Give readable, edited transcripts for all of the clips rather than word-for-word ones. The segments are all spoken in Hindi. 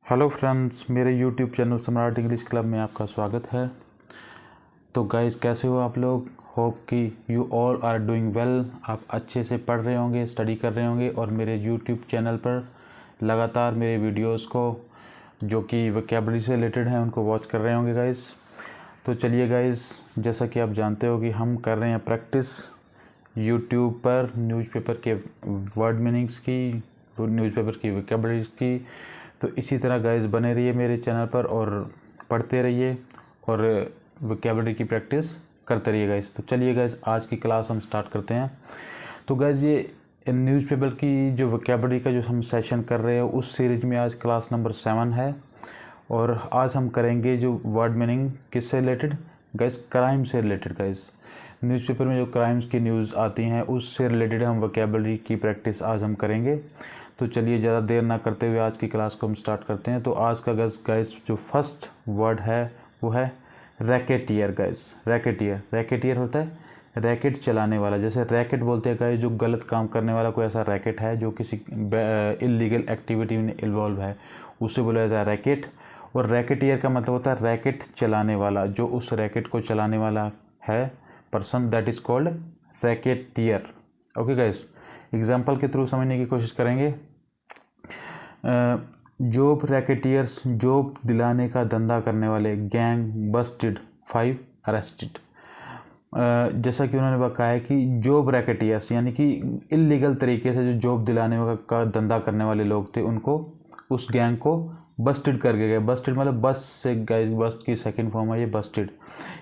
हेलो फ्रेंड्स, मेरे यूट्यूब चैनल सम्राट इंग्लिश क्लब में आपका स्वागत है। तो गाइस, कैसे हो आप लोग? होप कि you all are doing well. आप अच्छे से पढ़ रहे होंगे, स्टडी कर रहे होंगे और मेरे यूट्यूब चैनल पर लगातार मेरे वीडियोस को जो कि वोकैबुलरी से रिलेटेड हैं उनको वॉच कर रहे होंगे गाइस। तो चलिए गाइस, जैसा कि आप जानते हो कि हम कर रहे हैं प्रैक्टिस यूट्यूब पर न्यूज़पेपर के वर्ड मीनिंग्स की, न्यूज़पेपर की वोकैबुलरीज की। तो इसी तरह गाइस बने रहिए मेरे चैनल पर और पढ़ते रहिए और वोकैबुलरी की प्रैक्टिस करते रहिए गाइस। तो चलिए गाइस, आज की क्लास हम स्टार्ट करते हैं। तो गाइस, ये न्यूज़पेपर की जो वोकैबुलरी का जो हम सेशन कर रहे हैं उस सीरीज में आज क्लास नंबर 7 है। और आज हम करेंगे जो वर्ड मीनिंग किससे रिलेटेड गाइस, क्राइम से रिलेटेड गाइस। न्यूज़पेपर में जो क्राइम्स की न्यूज़ आती हैं उससे रिलेटेड हम वोकैबुलरी की प्रैक्टिस आज हम करेंगे। तो चलिए ज़्यादा देर ना करते हुए आज की क्लास को हम स्टार्ट करते हैं। तो आज का गाइस जो फर्स्ट वर्ड है वो है रैकेटियर गाइस। रैकेटियर होता है रैकेट चलाने वाला। जैसे रैकेट बोलते हैं गाइस जो गलत काम करने वाला कोई ऐसा रैकेट है जो किसी इलीगल एक्टिविटी में इन्वॉल्व है, उसे बोला जाता है रैकेट। और रैकेटियर का मतलब होता है रैकेट चलाने वाला। जो उस रैकेट को चलाने वाला है person, that is called racketeer. Okay guys, example के थ्रू समझने की कोशिश करेंगे। जॉब रैकेटियर्स, जॉब दिलाने का धंधा करने वाले। Gang Busted, 5 arrested. जैसा कि उन्होंने बताया है कि जॉब रैकेटियर्स यानी कि इलीगल तरीके से जो जॉब दिलाने का धंधा करने वाले लोग थे, उनको, उस गैंग को बस्टेड करके गए। बस्टेड मतलब बस से गाइस, बस्ट की सेकंड फॉर्म है ये बस्टेड।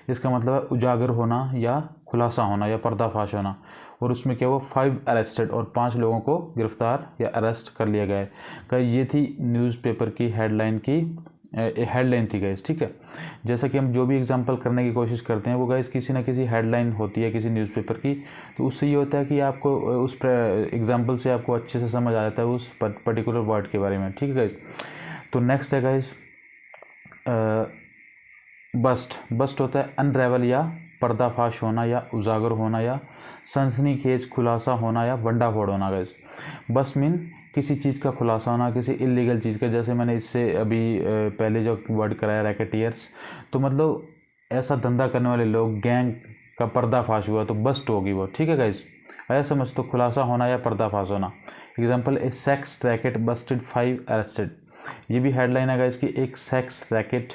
इसका मतलब है उजागर होना या खुलासा होना या पर्दाफाश होना। और उसमें क्या हुआ, 5 अरेस्टेड और 5 लोगों को गिरफ्तार या अरेस्ट कर लिया गया है। ये थी न्यूज़पेपर की हेडलाइन थी गाइस, ठीक है। जैसा कि हम जो भी एग्जांपल करने की कोशिश करते हैं वो गाइस किसी ना किसी हेडलाइन होती है किसी न्यूज़पेपर की। तो उससे ये होता है कि आपको उस एग्जांपल से आपको अच्छे से समझ आ जाता है उस पर्टिकुलर वर्ड के बारे में, ठीक है गाइस। तो नेक्स्ट है गाइस बस्ट होता है अनरेवल या पर्दाफाश होना या उजागर होना या सनसनीखेज खुलासा होना या भंडाफोड़ होना गाइस। बस्ट मीन किसी चीज़ का खुलासा होना, किसी इलीगल चीज़ का। जैसे मैंने इससे अभी पहले जो वर्ड कराया रैकेटियर्स, तो मतलब ऐसा धंधा करने वाले लोग, गैंग का पर्दाफाश हुआ तो बस्ट होगी वो, ठीक है गाइस। ऐसा समझ, तो खुलासा होना या पर्दाफाश होना। एग्जाम्पल, ए सेक्स रैकेट बस्टेड 5 अरेस्टेड। ये भी हेडलाइन है गाइस कि एक सेक्स रैकेट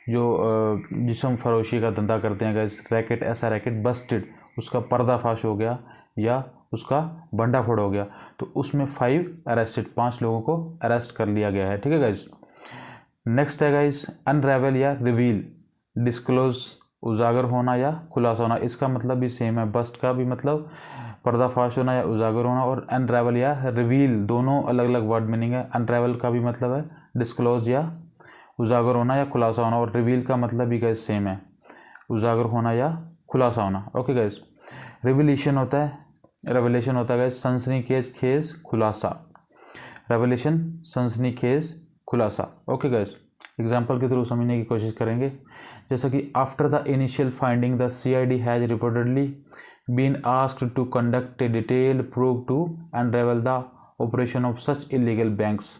जो जिस्म फरोशी का धंधा करते हैं गाइस, रैकेट, ऐसा रैकेट बस्टेड, उसका पर्दाफाश हो गया या उसका भंडाफोड़ हो गया। तो उसमें 5 अरेस्टेड, 5 लोगों को अरेस्ट कर लिया गया है, ठीक है गाइस। नेक्स्ट है गाइस अनरेवल या रिवील, डिस्क्लोज, उजागर होना या खुलासा होना। इसका मतलब भी सेम है। बस्ट का भी मतलब पर्दाफाश होना या उजागर होना, और अनरेवल या रिवील दोनों अलग अलग वर्ड मीनिंग है। अनरेवल का भी मतलब है डिस्क्लोज या उजागर होना या खुलासा होना, और रिवील का मतलब भी गाइस सेम है, उजागर होना या खुलासा होना। ओके गाइस, रेवलेशन होता है गाइस सनसनीखेज खुलासा। रेवलेशन, सनसनीखेज खुलासा। ओके गाइस, एग्जाम्पल के थ्रू समझने की कोशिश करेंगे। जैसा कि after the initial finding the CID has reportedly been asked to conduct a detail probe to unravel the operation of such illegal banks.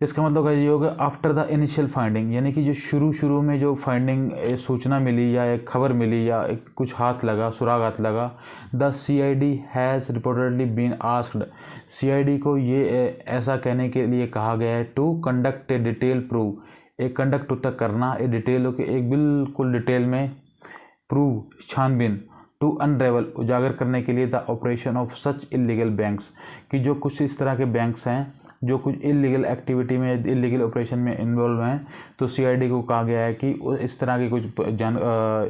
इसका मतलब ये होगा आफ्टर द इनिशियल फाइंडिंग, यानी कि जो शुरू में जो फाइंडिंग सूचना मिली या एक खबर मिली या कुछ हाथ लगा, सुराग हाथ लगा। The CID has reportedly been asked, CID को ये ऐसा कहने के लिए कहा गया है, to conduct a detail probe, एक कंडक्ट होता करना, ए डिटेल हो के एक बिल्कुल डिटेल में, प्रूव छानबीन, टू अनरेवल उजागर करने के लिए, the operation of such illegal banks, कि जो कुछ इस तरह के बैंक्स हैं जो कुछ इलीगल एक्टिविटी में, इलीगल ऑपरेशन में इन्वॉल्व हैं। तो CID को कहा गया है कि इस तरह की कुछ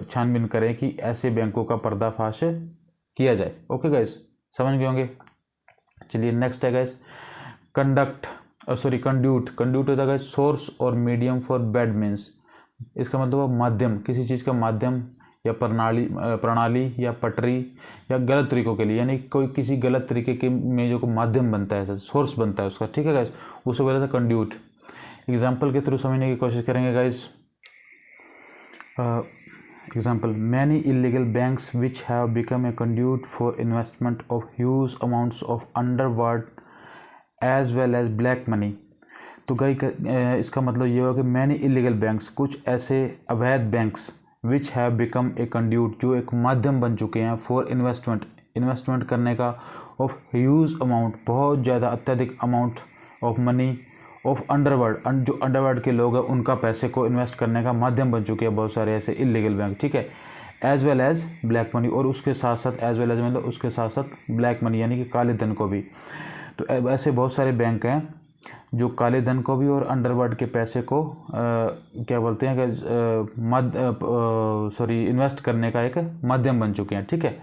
छानबीन करें कि ऐसे बैंकों का पर्दाफाश किया जाए। ओके गाइस, समझ गए होंगे। चलिए नेक्स्ट है गाइस कंड्यूट होता है गाइस सोर्स और मीडियम फॉर बैड मीन्स। इसका मतलब माध्यम, किसी चीज़ का माध्यम या प्रणाली या पटरी या गलत तरीकों के लिए, यानी कोई किसी गलत तरीके के में जो माध्यम बनता है, सोर्स बनता है उसका, ठीक है गाइस, उसे बोला था कंड्यूट। एग्जाम्पल के थ्रू समझने की कोशिश करेंगे guys. Example, many illegal banks which have become a conduit for investment of huge amounts of underworld as well as black money. तो इसका मतलब ये हुआ कि मैनी इलीगल बैंक्स, कुछ ऐसे अवैध banks which have become a conduit, जो एक माध्यम बन चुके हैं फॉर इन्वेस्टमेंट करने का, ऑफ ह्यूज अमाउंट, बहुत ज़्यादा अत्यधिक amount of money of underworld, जो अंडरवर्ल्ड के लोग हैं उनका पैसे को इन्वेस्ट करने का माध्यम बन चुके हैं बहुत सारे ऐसे इलीगल बैंक, ठीक है। As well as black money, और उसके साथ साथ एज वेल एज मतलब उसके साथ साथ ब्लैक मनी यानी कि काले धन को भी। तो ऐसे बहुत सारे बैंक हैं जो काले धन को भी और अंडरवर्ल्ड के पैसे को क्या बोलते हैं कि इन्वेस्ट करने का एक माध्यम बन चुके हैं, ठीक है।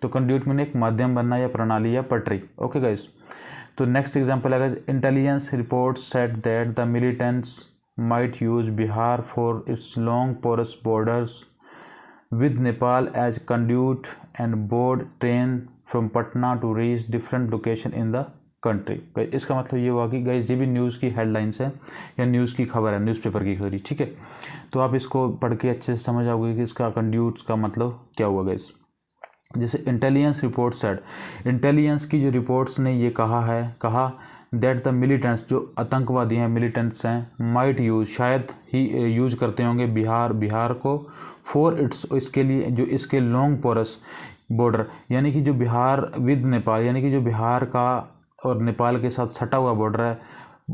तो कंड्यूट में एक माध्यम बनना या प्रणाली या पटरी। ओके गाइस, तो नेक्स्ट एग्जांपल है intelligence reports said that the militants might use Bihar for its long porous borders with Nepal as conduit and board train from Patna to reach different location in the country. इसका मतलब ये हुआ कि गाइस ये भी न्यूज़ की हेडलाइंस है या न्यूज़ की खबर है, न्यूज़पेपर की खबर, ठीक है। तो आप इसको पढ़ के अच्छे से समझ आओगे कि इसका कंड्यूट का मतलब क्या हुआ गाइस। जैसे इंटेलिजेंस रिपोर्ट सेड, इंटेलिजेंस की जो रिपोर्ट्स ने ये कहा दैट द मिलिटेंट्स, जो आतंकवादी हैं मिलिटेंट्स हैं, माइट यूज, शायद ही यूज करते होंगे बिहार को फॉर इट्स, इसके लिए जो इसके लॉन्ग पोरस बॉर्डर, यानी कि जो बिहार विद नेपाल, यानी कि जो बिहार का और नेपाल के साथ सटा हुआ बॉर्डर है।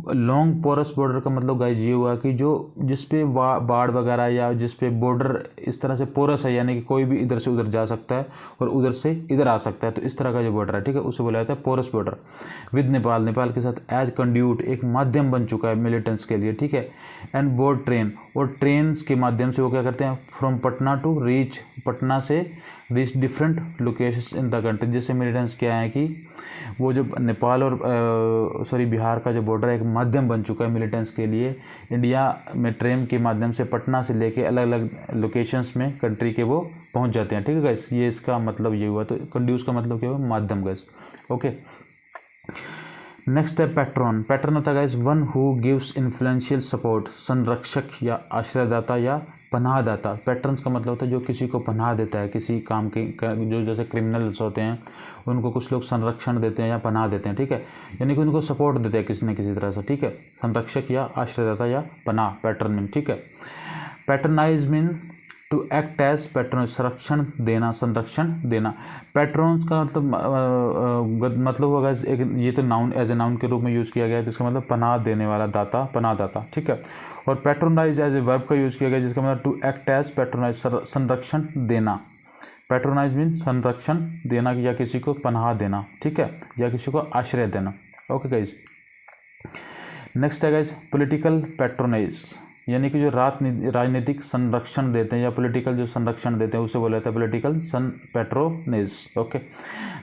लॉन्ग पोरस बॉर्डर का मतलब गाइज ये हुआ कि जो जिस पे बाढ़ वगैरह या जिस पे बॉर्डर इस तरह से पोरस है, यानी कि कोई भी इधर से उधर जा सकता है और उधर से इधर आ सकता है, तो इस तरह का जो बॉर्डर है, ठीक है, उसे बोला जाता है पोरस बॉर्डर विद नेपाल के साथ एज कंड्यूट, एक माध्यम बन चुका है मिलिटेंट्स के लिए, ठीक है। एंड बोर्ड ट्रेन, और ट्रेन के माध्यम से वो क्या करते हैं, from Patna to reach, Patna से reach different location in the country. जैसे मिलिटेंट्स क्या है कि वो जो नेपाल और बिहार का जो बॉर्डर है एक माध्यम बन चुका है मिलिटेंट्स के लिए, इंडिया में ट्रेन के माध्यम से पटना से लेके अलग अलग लोकेशंस में कंट्री के वो पहुंच जाते हैं, ठीक है गाइस। ये इसका मतलब ये हुआ। तो कंड्यूस का मतलब क्या हुआ, माध्यम गाइस। ओके, नेक्स्ट है पैट्रन। पैट्रन होता है guys one who gives influential support, संरक्षक या आश्रयदाता या पनाहदाता। पैट्रन्स का मतलब होता है जो किसी को पनाह देता है किसी काम के, जो जैसे क्रिमिनल्स होते हैं उनको कुछ लोग संरक्षण देते हैं या पनाह देते हैं, ठीक है, यानी कि उनको सपोर्ट देते हैं किसी न किसी तरह से, ठीक है। संरक्षक या आश्रयदाता या पनाह, पैट्रन मीन, ठीक है। Patronise mean to act as patron, संरक्षण देना। पैट्रोन्स का मतलब होगा एक, ये तो नाउन एज ए नाउन के रूप में यूज़ किया गया है, जिसका मतलब पनाह देने वाला, दाता, पनाहदाता, ठीक है। और पैट्रोनाइज एज ए वर्ब का यूज़ किया गया जिसका मतलब टू एक्ट एज पैट्रोनाइज, संरक्षण देना। पैट्रोनाइज मीन संरक्षण देना या किसी को पनाह देना, ठीक है, या किसी को आश्रय देना। ओके गाइज, नेक्स्ट है गाइज पॉलिटिकल पैट्रोनाइज, यानी कि जो राजनीतिक संरक्षण देते हैं या पॉलिटिकल जो संरक्षण देते हैं उसे बोला जाता है political patronage. Okay,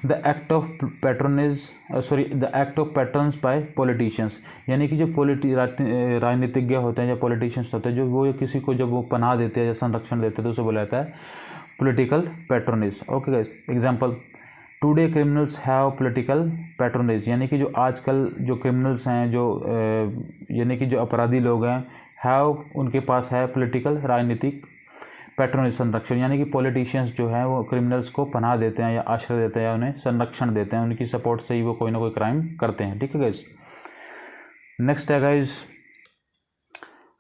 the act of patrons by politicians, यानी कि जो राजनीतिज्ञ होते हैं या पॉलिटिशियंस होते हैं जो वो किसी को जब वो पनाह देते हैं या संरक्षण देते हैं तो उसे बोला जाता है political patronage. Okay guys, example, today criminals have political patronage, यानी कि जो आजकल जो क्रिमिनल्स हैं, जो यानी कि जो अपराधी लोग हैं, हैव उनके पास है पॉलिटिकल, राजनीतिक, पैट्रोनेज संरक्षण, यानी कि पॉलिटिशियंस जो हैं वो क्रिमिनल्स को पनाह देते हैं या आश्रय देते हैं या उन्हें संरक्षण देते हैं, उनकी सपोर्ट से ही वो कोई ना कोई क्राइम करते हैं, ठीक है गाइज। नेक्स्ट है गाइज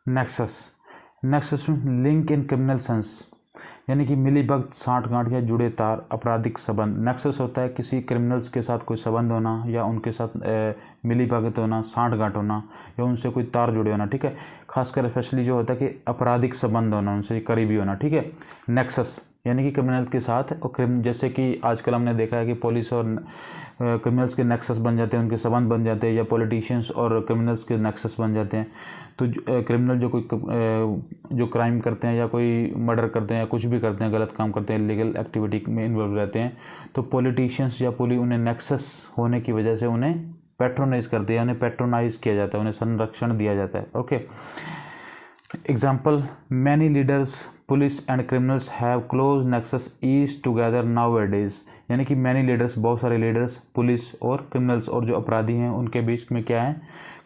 नेक्सस में लिंक इन क्रिमिनल सेंस, यानी कि मिलीभगत, साठगांठ या जुड़े तार, आपराधिक संबंध। नेक्सस होता है किसी क्रिमिनल्स के साथ कोई संबंध होना या उनके साथ मिलीभगत होना, साठगांठ होना या उनसे कोई तार जुड़े होना, ठीक है। खासकर स्पेशली जो होता है कि आपराधिक संबंध होना, उनसे करीबी होना, ठीक है। नेक्सस यानी कि क्रिमिनल के साथ, और जैसे कि आजकल हमने देखा है कि पुलिस और क्रिमिनल्स के नेक्सस बन जाते हैं, उनके संबंध बन जाते हैं, या पॉलिटिशियंस और क्रिमिनल्स के नेक्सस बन जाते हैं। तो क्रिमिनल जो क्राइम करते हैं या कोई मर्डर करते हैं या कुछ भी करते हैं, गलत काम करते हैं, लीगल एक्टिविटी में इन्वॉल्व रहते हैं, तो पॉलिटिशियंस या पुलिस उन्हें नेक्सस होने की वजह से उन्हें पैट्रोनाइज करते हैं, उन्हें पैट्रोनाइज किया जाता है, उन्हें संरक्षण दिया जाता है। Okay, example, many leaders police and criminals have close nexus is together nowadays, यानी कि मैनी लीडर्स, बहुत सारे लीडर्स, पुलिस और क्रिमिनल्स और जो अपराधी हैं उनके बीच में क्या है,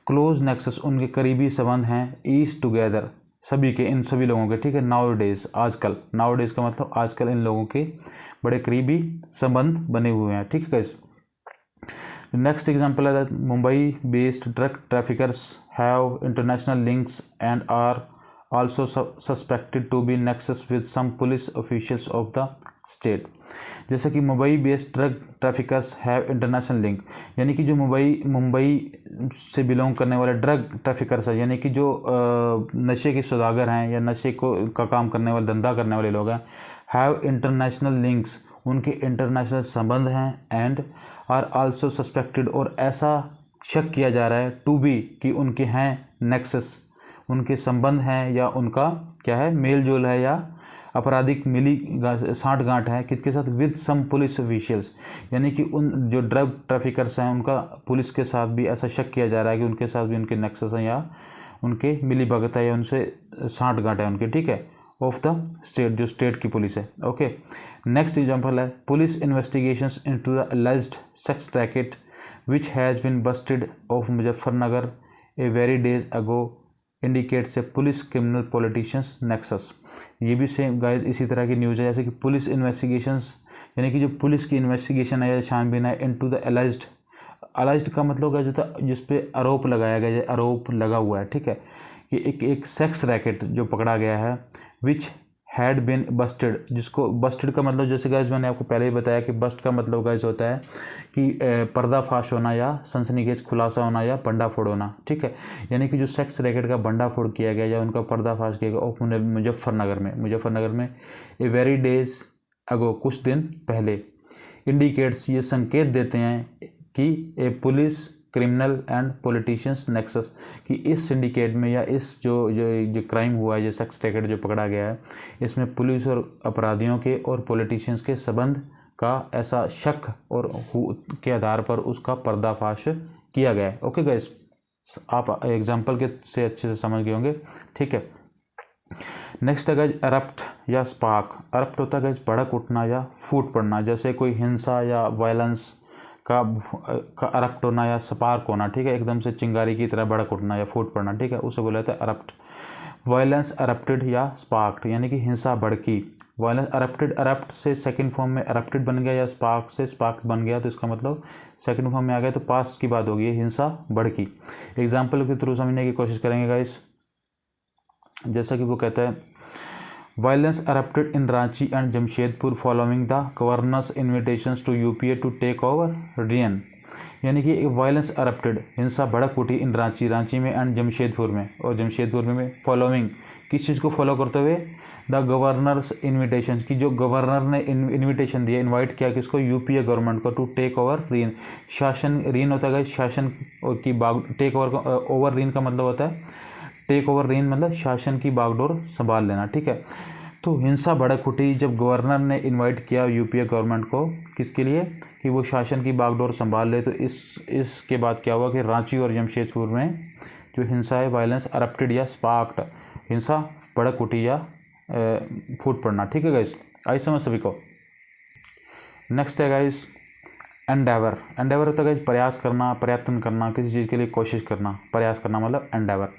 क्लोज नेक्सस, उनके करीबी संबंध हैं, ईज टुगेदर, सभी के, इन सभी लोगों के, ठीक है। नाउअडेज, आजकल, नाउअडेज का मतलब आजकल इन लोगों के बड़े करीबी संबंध बने हुए हैं, ठीक है गाइस। नेक्स्ट एग्जाम्पल है Mumbai based drug traffickers have international links and are also suspected to be nexus with some police officials of the state. जैसे कि Mumbai based drug traffickers have international link, यानी कि जो मुंबई से बिलोंग करने वाले ड्रग ट्रैफिकर्स हैं, यानी कि जो नशे के सौदागर हैं या नशे का काम करने वाले, धंधा करने वाले लोग हैं, हैव इंटरनेशनल लिंक्स, उनके इंटरनेशनल संबंध हैं, एंड आर आल्सो सस्पेक्टेड, और ऐसा शक किया जा रहा है, टू बी, कि उनके हैं नेक्सस, उनके संबंध हैं या उनका क्या है, मेल जोल है या आपराधिक सांठगांठ है किसके साथ, विद सम पुलिस ऑफिशियल्स, यानी कि उन जो ड्रग ट्रैफिकर्स हैं उनका पुलिस के साथ भी ऐसा शक किया जा रहा है कि उनके साथ भी उनके नेक्सस हैं या उनके मिली भगत है या उनसे सांठगांठ है उनके, ठीक है, ऑफ द स्टेट, जो स्टेट की पुलिस है। ओके, नेक्स्ट एग्जांपल है, police investigations into the alleged sex racket which has been busted of Muzaffarnagar a very days ago indicates a police criminal politicians nexus. ये भी सेम गाइस इसी तरह की न्यूज़ है, जैसे कि पुलिस इन्वेस्टिगेशंस, यानी कि जो पुलिस की इन्वेस्टिगेशन है या छानबीन है, इनटू द अलाइज्ड का मतलब है जो था जिस पे आरोप लगाया गया, आरोप लगा हुआ है, ठीक है, कि एक सेक्स रैकेट जो पकड़ा गया है, विच हैड बिन बस्टेड, जिसको बस्टेड का मतलब जैसे गाइस मैंने आपको पहले ही बताया कि बस्ट का मतलब गाइस होता है कि पर्दाफाश होना या सनसनीखेज खुलासा होना या भंडाफोड़ होना, ठीक है, यानी कि जो सेक्स रैकेट का भंडाफोड़ किया गया या उनका पर्दाफाश किया गया मुजफ्फरनगर में ए वेरी डेज अगो, कुछ दिन पहले, इंडिकेट्स, ये संकेत देते हैं कि a police criminal and politicians nexus, कि इस सिंडिकेट में या इस जो क्राइम हुआ है, जो सेक्स रैकेट जो पकड़ा गया है, इसमें पुलिस और अपराधियों के और पॉलिटिशियंस के संबंध का ऐसा शक और के आधार पर उसका पर्दाफाश किया गया है। ओके गाइस, आप एग्जांपल के से अच्छे से समझ गए होंगे, ठीक है। नेक्स्ट है गाइस अरप्ट या स्पार्क। अरप्ट होता है गाइस भड़क उठना या फूट पड़ना, जैसे कोई हिंसा या वायलेंस का अरप्ट होना या स्पार्क होना, ठीक है, एकदम से चिंगारी की तरह भड़क उठना या फूट पड़ना, ठीक है, उसे बोला जाता है अरप्ट। वायलेंस अरप्टेड या स्पार्क्ड, यानी कि हिंसा भड़की। वायलेंस अरप्टेड, अरप्ट से सेकंड फॉर्म में अरप्टेड बन गया या स्पार्क से स्पार्क्ड बन गया, तो इसका मतलब सेकंड फॉर्म में आ गया तो पास्ट की बात होगी, हिंसा भड़की। एग्जाम्पल के थ्रू समझने की कोशिश करेंगे गाइस, जैसा कि वो कहता है, violence erupted in Ranchi and Jamshedpur following the governor's invitations to UPA to take over Rian, यानी कि वायलेंस erupted, हिंसा भड़क उठी इन रांची में एंड जमशेदपुर में, और जमशेदपुर में फॉलोइंग, किस चीज़ को फॉलो करते हुए, द गवर्नर्स इन्विटेशन, की जो गवर्नर ने इन्विटेशन दिया, इनवाइट किया किसको, यूपीए गवर्नमेंट को, टू टेक ओवर रीन, शासन, रीन होता है शासन और की बाग, टेक ओवर रीन का मतलब होता है टेक ओवर रेन, मतलब शासन की बागडोर संभाल लेना, ठीक है। तो हिंसा भड़क उठी जब गवर्नर ने इनवाइट किया यूपीए गवर्नमेंट को, किसके लिए, कि वो शासन की बागडोर संभाल ले, तो इसके बाद क्या हुआ कि रांची और जमशेदपुर में जो हिंसा है, वायलेंस अरप्टेड या स्पार्क्ड, हिंसा भड़क उठी या फूट पड़ना, ठीक है गाइस, आई समझ सभी को। नेक्स्ट है गाइस एंडेवर। एंडेवर होता है गाइस प्रयास करना, प्रयत्न करना, किसी चीज़ के लिए कोशिश करना, प्रयास करना मतलब एंडेवर।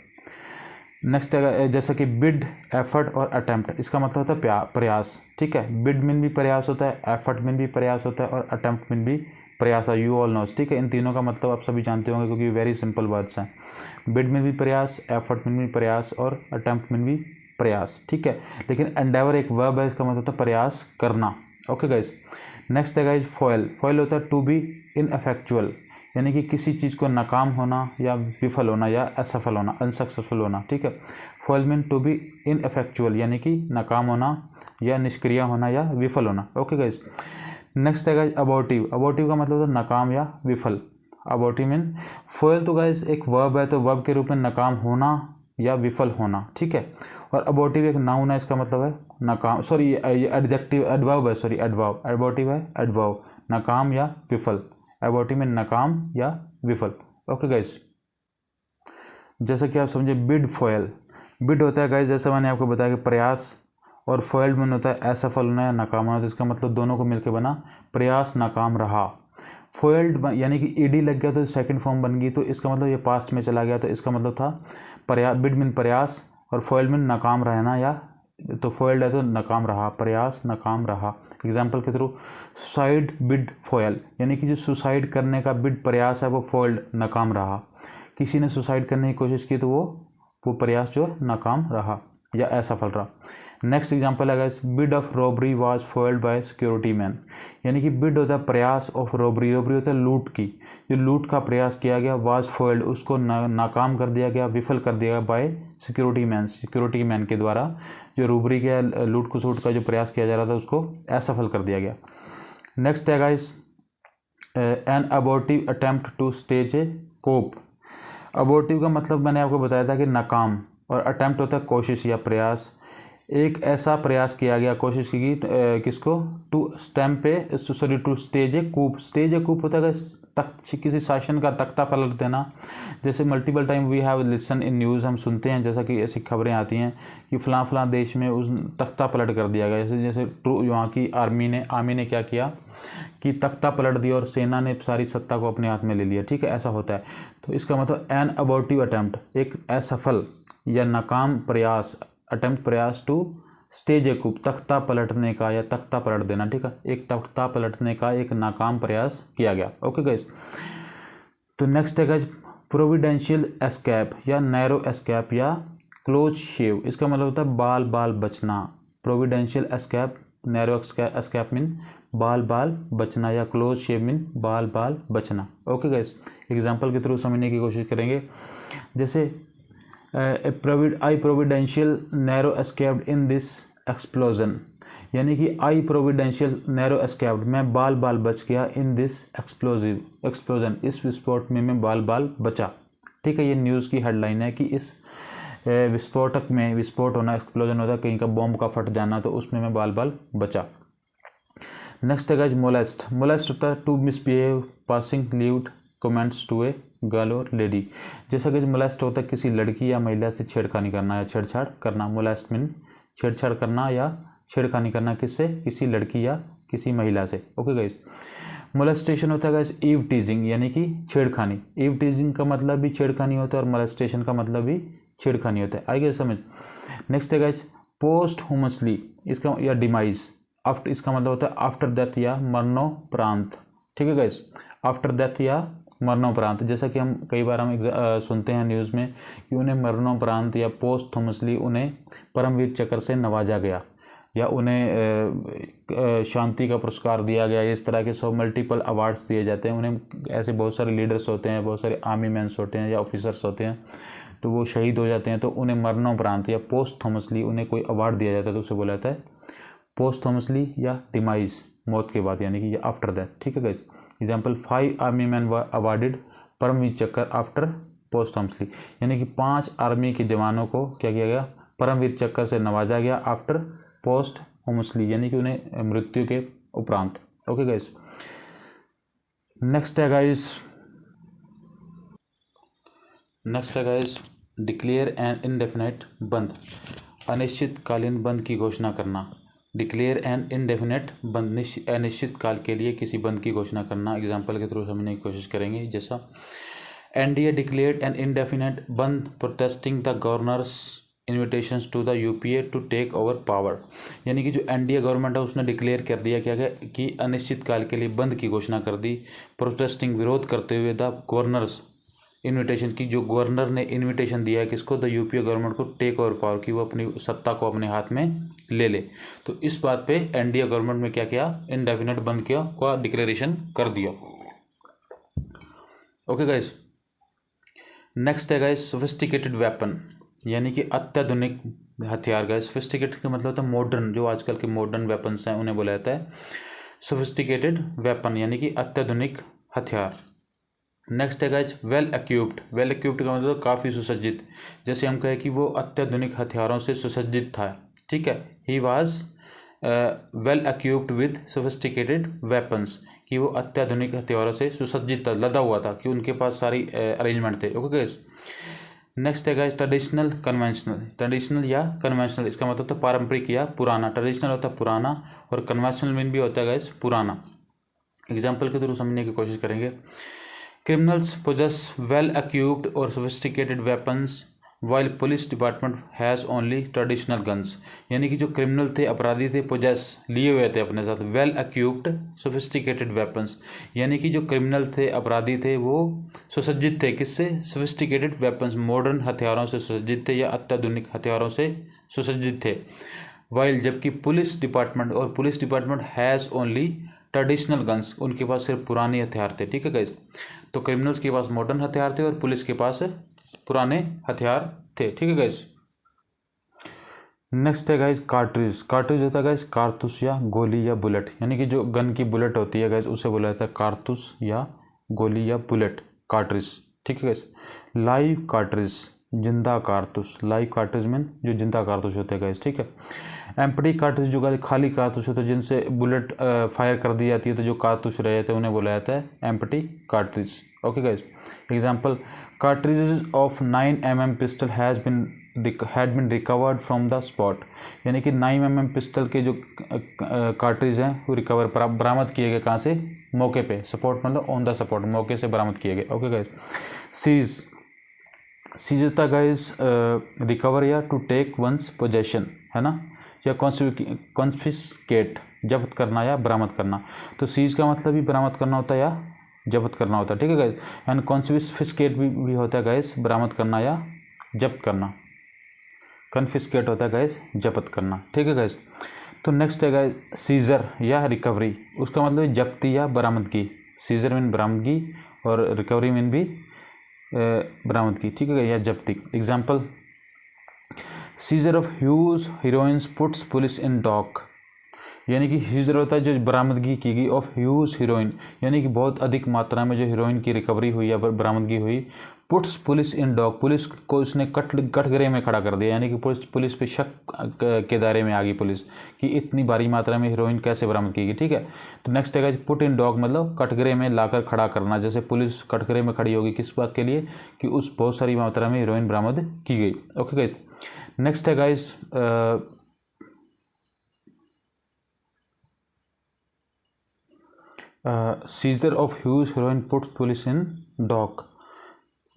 नेक्स्ट है जैसा कि बिड, एफर्ट और अटेम्प्ट, इसका मतलब होता है प्रयास, ठीक है, बिड मीन भी प्रयास होता है, एफर्ट मीन भी प्रयास होता है और अटेम्प्ट मीन भी प्रयास है, यू ऑल नोस, ठीक है, इन तीनों का मतलब आप सभी जानते होंगे क्योंकि वेरी सिंपल वर्ड्स हैं। बिड मीन भी प्रयास, एफर्ट मीन भी प्रयास और अटेम्प्ट मीन भी प्रयास, ठीक है, लेकिन एंडेवर एक वर्ब है, इसका मतलब होता है प्रयास करना। ओके गाइज, नेक्स्ट है गाइज फॉयल। फॉयल होता है टू बी इनएफेक्चुअल, यानी कि किसी चीज़ को नाकाम होना या विफल होना या असफल होना, अनसक्सेसफुल होना, ठीक है। फॉयल मीन टू बी इनएफेक्चुअल, यानी कि नाकाम होना या निष्क्रिय होना या विफल होना। ओके गाइज, नेक्स्ट है गाइज अबॉर्टिव। अबॉर्टिव का मतलब होता है नाकाम या विफल। अबॉर्टिव मीन फॉयल तो गाइज एक वर्ब है, तो वर्ब के रूप में नाकाम होना या विफल होना, ठीक है, और अबॉर्टिव एक नाउन है, इसका मतलब है नाकाम, सॉरी ये एडजेक्टिव एडवर्ब है, सॉरी एडवर्ब, अबॉर्टिव है एडवर्ब, नाकाम या विफल, अबॉर्टिव में नाकाम या विफल। ओके गाइस, जैसा कि आप समझे बिड फॉयल। बिड होता है गाइस जैसा मैंने आपको बताया कि प्रयास, और फॉयल्ड में होता है असफल होना या नाकाम होना, तो इसका मतलब दोनों को मिलकर बना प्रयास नाकाम रहा। फॉयल्ड यानी कि ईडी लग गया तो सेकंड फॉर्म बन गई, तो इसका मतलब ये पास्ट में चला गया, तो इसका मतलब था प्रयास, बिड मीन प्रयास और फॉयल्ड मीन नाकाम रहना, या तो फॉयल्ड है तो नाकाम रहा, प्रयास नाकाम रहा। एग्जाम्पल के थ्रू सुसाइड बिड फॉयल, यानी कि जो सुसाइड करने का बिड प्रयास है वो फॉयल्ड नाकाम रहा। किसी ने सुसाइड करने की कोशिश की तो वो प्रयास जो नाकाम रहा या असफल रहा। नेक्स्ट एग्जांपल है guys, bid of robbery was foiled bye security man, यानी कि बिड होता है प्रयास ऑफ रॉबरी, रॉबरी होता है लूट की, जो लूट का प्रयास किया गया, वाज फॉइल्ड उसको नाकाम कर दिया गया, विफल कर दिया गया बाय सिक्योरिटी मैन के द्वारा, जो रॉबरी का लूट खसूट का जो प्रयास किया जा रहा था उसको असफल कर दिया गया। नेक्स्ट है guys, an abortive attempt to stage a coup. Abortive का मतलब मैंने आपको बताया था कि नाकाम, और अटेम्प्ट होता है कोशिश या प्रयास। एक ऐसा प्रयास किया गया, कोशिश की गई किसको, to stage a coup. Stage a coup होता है किसी शासन का तख्ता पलट देना। जैसे multiple time we have listen in news, हम सुनते हैं जैसा कि ऐसी खबरें आती हैं कि फ़लाँ देश में उस तख्ता पलट कर दिया गया। जैसे वहाँ की आर्मी ने क्या किया कि तख्ता पलट दिया और सेना ने सारी सत्ता को अपने हाथ में ले लिया। ठीक है, ऐसा होता है। तो इसका मतलब एन अबॉर्टिव अटैम्प्ट, एक असफल या नाकाम प्रयास, अटेम्प्ट प्रयास टू स्टेज ए कूप, तख्ता पलटने का या तख्ता पलट देना। ठीक है, एक तख्ता पलटने का एक नाकाम प्रयास किया गया। ओके गाइस, तो नेक्स्ट है गाइस, प्रोविडेंशियल एस्केप या नैरो एस्केप या क्लोज शेव। इसका मतलब होता है बाल बाल बचना। प्रोविडेंशियल एस्केप, नैरो एस्केप मीन बाल बाल बचना, या क्लोज शेव मीन बाल बाल बचना। ओके गाइस, एग्जाम्पल के थ्रू समझने की कोशिश करेंगे। जैसे I providential narrow escaped in this explosion, यानी कि आई प्रोविडेंशियल नैरो एस्केप्ड, मैं बाल बाल बच गया, इन दिस एक्सप्लोजन, इस विस्फोट में मैं बाल बाल बचा। ठीक है, ये न्यूज़ की हेडलाइन है कि इस विस्फोटक में, विस्फोट होना एक्सप्लोजन होता है, कहीं का बॉम्ब का फट जाना, तो उसमें मैं बाल बाल बचा। नेक्स्ट है गाइस, मोलेस्ट। मोलेस्ट होता है to misbehave passing lewd comments to a girl और लेडी। जैसा कि मोलेस्ट होता है किसी लड़की या महिला से छेड़खानी करना या छेड़छाड़ करना। मोलेस्ट मीन छेड़छाड़ करना या छेड़खानी करना, किससे, किसी लड़की या किसी महिला से। ओके गाइस, मोलेस्टेशन होता है गाइस ईव टीजिंग, यानी कि छेड़खानी। ईव टीजिंग का मतलब भी छेड़खानी होता है और मोलेस्टेशन का मतलब भी छेड़खानी होता है। आइए समझ। नेक्स्ट है गाइस, पोस्टहुमसली, इसका या डिमाइज, आफ्टर, इसका मतलब होता है आफ्टर डेथ या मरणोपरांत। ठीक है गाइस, आफ्टर डेथ या मरणोपरांत। जैसा कि हम कई बार सुनते हैं न्यूज़ में कि उन्हें मरणोपरांत या पोस्टहुमसली उन्हें परमवीर चक्र से नवाजा गया, या उन्हें शांति का पुरस्कार दिया गया। इस तरह के मल्टीपल अवार्ड्स दिए जाते हैं उन्हें। ऐसे बहुत सारे लीडर्स होते हैं, बहुत सारे आर्मी मैन्स होते हैं या ऑफिसर्स होते हैं, तो वो शहीद हो जाते हैं, तो उन्हें मरणोपरांत या पोस्टहुमसली उन्हें कोई अवार्ड दिया जाता है, तो उसे बोला जाता है पोस्टहुमसली या डिमाइज, मौत के बाद, यानी कि आफ्टर दैट। ठीक है गाइस, एग्जाम्पल 5 आर्मी मैन वर अवार्डेड परमवीर चक्र आफ्टर पोस्टहुमसली, यानी कि 5 आर्मी के जवानों को क्या किया गया, परमवीर चक्र से नवाजा गया आफ्टर पोस्टहुमसली, यानी कि उन्हें मृत्यु के उपरांत। ओके गाइस, नेक्स्ट है गाइस, डिक्लेयर एन इंडेफिनेट बंद, अनिश्चितकालीन बंद की घोषणा करना। डिक्लेयर एन इंडेफिनेट बंद, अनिश्चित काल के लिए किसी बंद की घोषणा करना। एग्जाम्पल के थ्रू समझने की कोशिश करेंगे। जैसा NDA declared an indefinite bandh protesting the governor's invitations to the UPA to take over power, यानी कि जो एनडीए गवर्नमेंट है उसने डिक्लेयर कर दिया क्या कि अनिश्चित काल के लिए बंद की घोषणा कर दी, प्रोटेस्टिंग, विरोध करते हुए, द गवर्नर्स इन्विटेशन की, जो गवर्नर ने इन्विटेशन दिया है किसको, द यूपीए गवर्नमेंट को, टेक ओवर पावर, की वो अपनी सत्ता को अपने हाथ में ले ले। तो इस बात पे एनडीए गवर्नमेंट में क्या किया, इंडेफिनेट बंद किया का डिक्लेरेशन कर दिया। ओके गाइस, नेक्स्ट है गाइस, सोफिस्टिकेटेड वेपन, यानी कि अत्याधुनिक हथियार। गाइस सोफिस्टिकेटेड का मतलब होता है मॉडर्न, जो आजकल के मॉडर्न वेपन्स हैं उन्हें बोला जाता है सोफिस्टिकेटेड वेपन, यानी कि अत्याधुनिक हथियार। नेक्स्ट है guys, well equipped. Well equipped का मतलब काफ़ी सुसज्जित। जैसे हम कहें कि वो अत्याधुनिक हथियारों से सुसज्जित था। ठीक है, he was well equipped with sophisticated weapons, कि वो अत्याधुनिक हथियारों से सुसज्जित था, लदा हुआ था, कि उनके पास सारी अरेंजमेंट थे। ओके गाइस, नेक्स्ट है गाइस, ट्रेडिशनल कन्वेंशनल। ट्रेडिशनल या कन्वेंशनल, इसका मतलब तो पारंपरिक या पुराना। ट्रेडिशनल होता है पुराना और कन्वेंशनल मीन भी होता है गाइस पुराना। एग्जाम्पल के थ्रू समझने की कोशिश करेंगे। क्रिमिनल्स पोजेस वेल एक्यूप्ड और sophisticated weapons while police department has only traditional guns, यानी कि जो क्रिमिनल थे, अपराधी थे, पोजेस लिए हुए थे अपने साथ वेल एक्यूप्ड सोफिस्टिकेटेड वेपन्स, यानी कि जो क्रिमिनल थे, अपराधी थे, वो सुसज्जित थे किससे? सोफिस्टिकेटेड वेपन्स, मॉडर्न हथियारों से सुसज्जित थे या अत्याधुनिक हथियारों से सुसज्जित थे। वाइल जबकि police department has only traditional guns, उनके पास सिर्फ पुराने हथियार थे। ठीक है गाइस, तो क्रिमिनल्स के पास मॉडर्न हथियार थे और पुलिस के पास पुराने हथियार थे। ठीक है गाइस, नेक्स्ट है गाइस कार्ट्रिज। कार्ट्रिज होता है गाइस कारतूस या गोली या बुलेट, यानी कि जो गन की बुलेट होती है गाइस उसे बोला जाता है कारतूस या गोली या बुलेट, कार्ट्रिज। ठीक है गाइस, लाइव कार्ट्रिज, जिंदा कारतूस, लाइव कार्ट्रिज मीन जो जिंदा कारतूस होते हैं गाइस। ठीक है, एम्प्टी कार्ट्रिज जो गाइस खाली कारतूस होते हैं जिनसे बुलेट फायर कर दी जाती है, तो जो कारतूस रह जाते हैं उन्हें बोला जाता है empty cartridge. Okay guys, example cartridges of 9mm pistol had been recovered from the spot, यानी कि 9mm पिस्टल के जो कार्ट्रिज हैं वो रिकवर बरामद किए गए, कहाँ से? मौके पे, स्पॉट मतलब ऑन द स्पॉट, मौके से बरामद किए गए। ओके गाइस, सीज होता है गाइस रिकवर या टू टेक वंस पोजेशन, है ना, या कॉन्फिस्केट, जब्त करना या बरामद करना। तो सीज का मतलब भी बरामद करना होता है या जब्त करना होता है। ठीक है गाइस, एंड कॉन्फिस्केट भी होता है गाइस बरामद करना या जब्त करना। कॉन्फिस्केट होता है गाइस जब्त करना। ठीक है गाइस, तो नेक्स्ट है गाइस सीजर या रिकवरी, उसका मतलब है जब्ती या बरामदगी। सीजर मीन बरामदगी और रिकवरी मीन भी बरामदगी। ठीक है, या जब्ती। Example seizure of huge heroins puts police in dock, यानी कि सीजर होता है जो बरामदगी की गई ऑफ ह्यूज हीरोइन, यानी कि बहुत अधिक मात्रा में जो हीरोइन की रिकवरी हुई या बरामदगी हुई। Puts police in dock, police को उसने कटघरे में खड़ा कर दिया, यानी कि पुलिस पे शक के दायरे में आ गई पुलिस कि इतनी भारी मात्रा में हीरोइन कैसे बरामद की गई। ठीक है, तो नेक्स्ट है पुट इन डॉक मतलब कटघरे में लाकर खड़ा करना, जैसे पुलिस कटघरे में खड़ी होगी किस बात के लिए? कि उस बहुत सारी मात्रा में हीरोइन बरामद की गई। ओके गाइस, नेक्स्ट है guys seizure of huge heroin puts police in dock,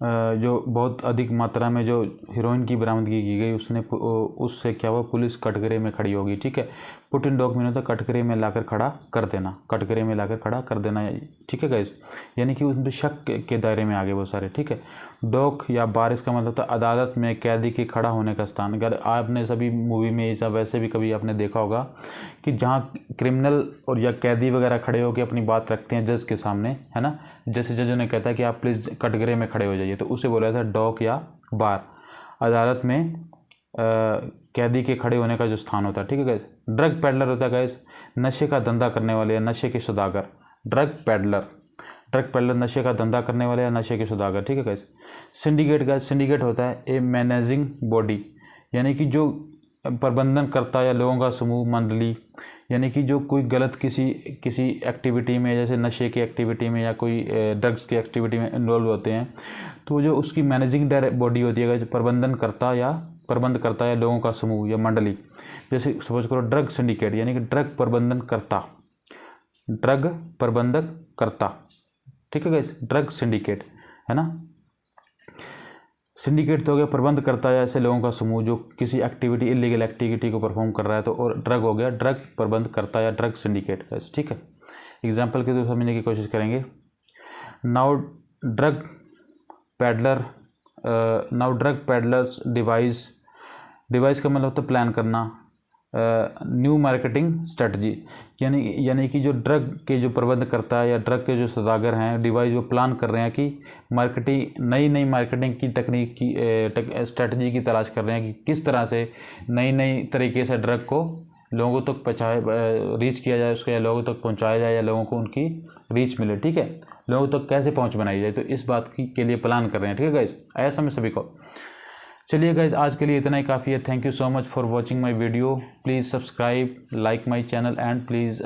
जो बहुत अधिक मात्रा में जो हीरोइन की बरामदगी की गई उससे क्या हुआ? पुलिस कटघरे में खड़ी होगी। ठीक है, पुट इन डॉक मीन होता है कटघरे में लाकर खड़ा कर देना, कटघरे में लाकर खड़ा कर देना। ठीक है गाइस, यानी कि उन पर शक के दायरे में आ गए वो सारे। ठीक है, डॉक या बार इसका मतलब होता है अदालत में कैदी के खड़ा होने का स्थान। अगर आपने सभी मूवी में या वैसे भी कभी आपने देखा होगा कि जहाँ क्रिमिनल और या कैदी वगैरह खड़े होकर अपनी बात रखते हैं जज के सामने, है ना, जैसे जज उन्हें कहता है कि आप प्लीज़ कटघरे में खड़े हो जाइए, तो उसे बोला था डॉक या बार, अदालत में कैदी के खड़े होने का जो स्थान होता है। ठीक है गाइस, ड्रग पैडलर होता है गाइस नशे का धंधा करने वाले या नशे के सौदागर। ड्रग पैडलर नशे का धंधा करने वाले या नशे के सौदागर। ठीक है गाइस, सिंडिकेट गाइस, सिंडिकेट होता है ए मैनेजिंग बॉडी, यानी कि जो प्रबंधन करता या लोगों का समूह, मंडली, यानी कि जो कोई गलत किसी एक्टिविटी में, जैसे नशे की एक्टिविटी में या कोई ड्रग्स की एक्टिविटी में इन्वॉल्व होते हैं, तो जो उसकी मैनेजिंग बॉडी होती है, प्रबंध करता या लोगों का समूह या मंडली। जैसे सपोज करो ड्रग सिंडिकेट, यानी कि ड्रग प्रबंधक करता। ठीक है गाइस, ड्रग सिंडिकेट, है ना। सिंडिकेट तो हो गया प्रबंध करता है ऐसे लोगों का समूह जो किसी एक्टिविटी, इलीगल एक्टिविटी को परफॉर्म कर रहा है, तो और ड्रग हो गया ड्रग प्रबंध करता या ड्रग सिंडिकेट। ठीक है, एग्जाम्पल के तो समझने की कोशिश करेंगे। नाउ ड्रग पैडलर्स डिवाइस का मतलब होता है प्लान करना, न्यू मार्केटिंग स्ट्रेटजी, यानी कि जो ड्रग के जो प्रबंध करता है या ड्रग के जो सौदागर हैं, डिवाइस वो प्लान कर रहे हैं कि नई मार्केटिंग की तकनीक की स्ट्रेटजी की तलाश कर रहे हैं कि किस तरह से नई तरीके से ड्रग को लोगों तक रीच किया जाए, उसको या लोगों तक पहुंचाया जाए या लोगों को उनकी रीच मिले। ठीक है, लोगों तक कैसे पहुंच बनाई जाए, तो इस बात के लिए प्लान कर रहे हैं। ठीक है गाइस, आया समझ सभी को? चलिए गाइज, आज के लिए इतना ही काफ़ी है। Thank you so much for watching my video. Please subscribe, like my channel and please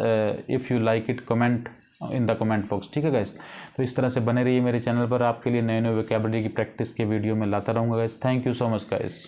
if you like it comment in the comment box. ठीक है गाइज, तो इस तरह से बने रहिए मेरे चैनल पर, आपके लिए नए वोकैबुलरी की प्रैक्टिस के वीडियो में लाता रहूँगा guys. Thank you so much guys.